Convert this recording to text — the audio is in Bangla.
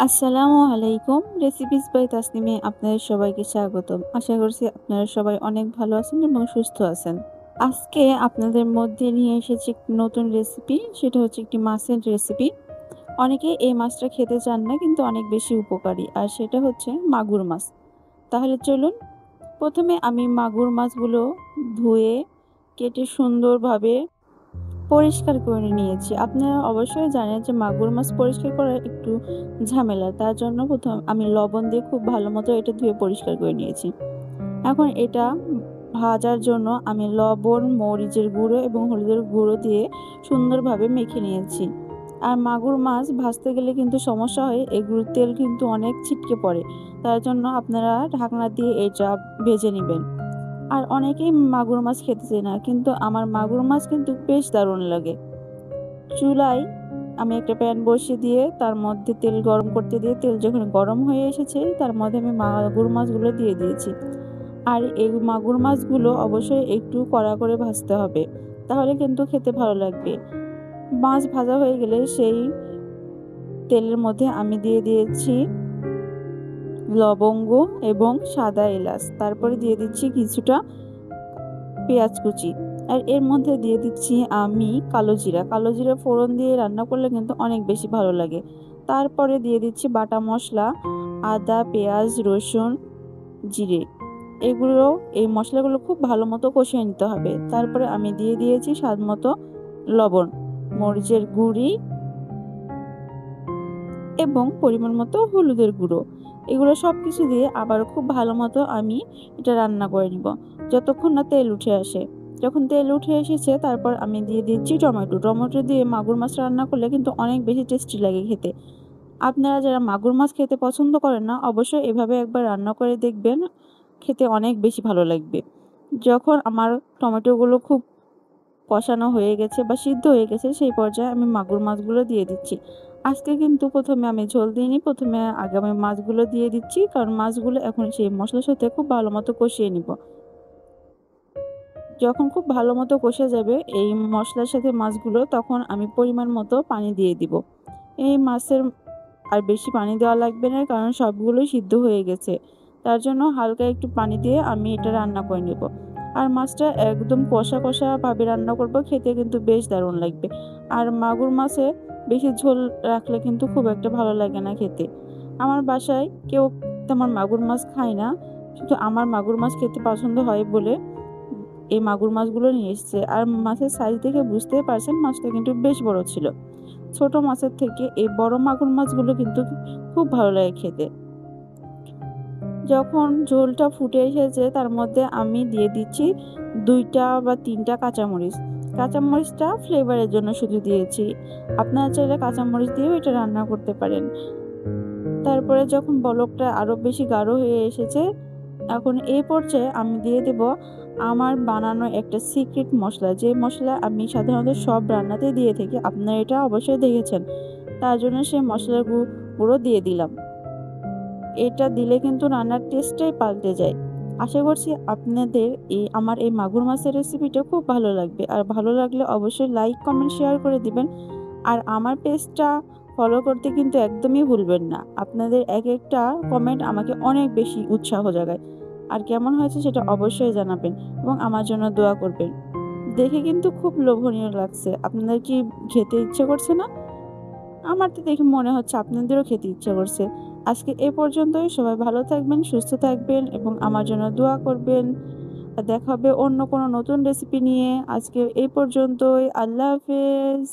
আসসালামু আলাইকুম। রেসিপিস বাই তাসনিমে আপনাদের সবাইকে স্বাগতম। আশা করছি আপনারা সবাই অনেক ভালো আছেন এবং সুস্থ আছেন। আজকে আপনাদের মধ্যে নিয়ে এসেছি একটি নতুন রেসিপি, সেটা হচ্ছে একটি মাছের রেসিপি। অনেকেই এই মাছটা খেতে চান না, কিন্তু অনেক বেশি উপকারী, আর সেটা হচ্ছে মাগুর মাছ। তাহলে চলুন, প্রথমে আমি মাগুর মাছগুলো ধুয়ে কেটে সুন্দরভাবে পরিষ্কার করে নিয়েছি। আপনারা অবশ্যই জানেন যে মাগুর মাছ পরিষ্কার করা একটু ঝামেলা। তার জন্য প্রথম আমি লবণ দিয়ে খুব ভালো মতো এটা ধুয়ে পরিষ্কার করে নিয়েছি। এখন এটা ভাজার জন্য আমি লবণ, মরিচের গুঁড়ো এবং হলুদের গুঁড়ো দিয়ে সুন্দরভাবে মেখে নিয়েছি। আর মাগুর মাছ ভাজতে গেলে কিন্তু সমস্যা হয়, এগুলোর তেল কিন্তু অনেক ছিটকে পড়ে। তার জন্য আপনারা ঢাকনা দিয়ে এটা ভেজে নেবেন। আর অনেকেই মাগুর মাছ খেতে চায় না, কিন্তু আমার মাগুর মাছ কিন্তু বেশ দারুণ লাগে। চুলায় আমি একটা প্যান বসিয়ে দিয়ে তার মধ্যে তেল গরম করতে দিয়ে, তেল যখন গরম হয়ে এসেছে তার মধ্যে আমি মাগুর মাছগুলো দিয়ে দিয়েছি। আর এই মাগুর মাছগুলো অবশ্যই একটু কড়া করে ভাজতে হবে, তাহলে কিন্তু খেতে ভালো লাগবে। মাছ ভাজা হয়ে গেলে সেই তেলের মধ্যে আমি দিয়ে দিয়েছি লবঙ্গ এবং সাদা এলাচ, তারপরে দিয়ে দিচ্ছি কিছুটা পেঁয়াজ কুচি, আর এর মধ্যে দিয়ে দিচ্ছি আমি কালো জিরা। কালো জিরা ফোড়ন দিয়ে রান্না করলে কিন্তু অনেক বেশি ভালো লাগে। তারপরে দিয়ে দিচ্ছি বাটা মশলা, আদা, পেঁয়াজ, রসুন, জিরে। এগুলো, এই মশলাগুলো খুব ভালো মতো কষিয়ে নিতে হবে। তারপরে আমি দিয়ে দিয়েছি স্বাদ মতো লবণ, মরিচের গুঁড়ি এবং পরিমাণ মতো হলুদের গুঁড়ো। এগুলো সব কিছু দিয়ে আবার খুব ভালো মতো আমি এটা রান্না করে নিব, যতক্ষণ না তেল উঠে আসে। যখন তেল উঠে এসেছে তারপর আমি দিয়ে দিচ্ছি টমেটো। টমেটো দিয়ে মাগুর মাছ রান্না করলে কিন্তু অনেক বেশি টেস্টি লাগে খেতে। আপনারা যারা মাগুর মাছ খেতে পছন্দ করেন না, অবশ্যই এভাবে একবার রান্না করে দেখবেন, খেতে অনেক বেশি ভালো লাগবে। যখন আমার টমেটোগুলো খুব কষানো হয়ে গেছে বা সিদ্ধ হয়ে গেছে, সেই পর্যায়ে আমি মাগুর মাছগুলো দিয়ে দিচ্ছি। আজকে কিন্তু প্রথমে আমি ঝোল দিইনি, প্রথমে আগে আমি মাছগুলো দিয়ে দিচ্ছি, কারণ মাছগুলো এখন সেই মশলার সাথে খুব ভালো মতো কষিয়ে নিব। যখন খুব ভালো মতো কষে যাবে এই মশলার সাথে মাছগুলো, তখন আমি পরিমাণ মতো পানি দিয়ে দিব। এই মাছের আর বেশি পানি দেওয়া লাগবে না, কারণ সবগুলোই সিদ্ধ হয়ে গেছে। তার জন্য হালকা একটু পানি দিয়ে আমি এটা রান্না করে নেব। আর মাছটা একদম কষা কষা ভাবে রান্না করব, খেতে কিন্তু বেশ দারুণ লাগবে। আর মাগুর মাছে বেশি ঝোল রাখলে কিন্তু খুব একটা ভালো লাগে না খেতে। আমার বাসায় কেউ তেমন মাগুর মাছ খায় না, শুধু আমার মাগুর মাছ খেতে পছন্দ হয় বলে এই মাগুর মাছগুলো নিয়ে এসেছে। আর মাছের সাইজ দেখে বুঝতেই পারছেন মাছটা কিন্তু বেশ বড় ছিল। ছোট মাছের থেকে এই বড় মাগুর মাছগুলো কিন্তু খুব ভালো লাগে খেতে। যখন ঝোলটা ফুটে এসেছে তার মধ্যে আমি দিয়ে দিচ্ছি 2টা বা 3টা কাঁচামরিচ। কাঁচামরিচটা ফ্লেভারের জন্য শুধু দিয়েছি, আপনারা চাইলে কাঁচামরিচ দিয়েও এটা রান্না করতে পারেন। তারপরে যখন বলকটা আরও বেশি গাঢ় হয়ে এসেছে, এখন এই পর্যায়ে আমি দিয়ে দেব আমার বানানো একটা সিক্রেট মশলা, যে মশলা আমি সাধারণত সব রান্নাতে দিয়ে থাকি, আপনারা এটা অবশ্যই দেখেছেন। তার জন্য সেই মশলার গুঁড়ো দিয়ে দিলাম। এটা দিলে কিন্তু রান্নার টেস্টটাই পাল্টে যায়। আশা করছি আপনাদের আমার এই মাগুর মাছের রেসিপিটা খুব ভালো লাগবে। আর ভালো লাগলে অবশ্যই লাইক, কমেন্ট, শেয়ার করে দিবেন। আর আমার পেজটা ফলো করতে কিন্তু একদমই ভুলবেন না। আপনাদের এক একটা কমেন্ট আমাকে অনেক বেশি উৎসাহ জাগায়। আর কেমন হয়েছে সেটা অবশ্যই জানাবেন এবং আমার জন্য দোয়া করবেন। দেখে কিন্তু খুব লোভনীয় লাগছে। আপনাদের কি খেতে ইচ্ছে করছে না? আমার তো দেখে মনে হচ্ছে আপনাদেরও খেতে ইচ্ছে করছে। আজকে এ পর্যন্তই। সবাই ভালো থাকবেন, সুস্থ থাকবেন এবং আমার জন্য দোয়া করবেন। আর দেখা হবে অন্য কোনো নতুন রেসিপি নিয়ে। আজকে এই পর্যন্তই। আল্লাহ হাফেজ।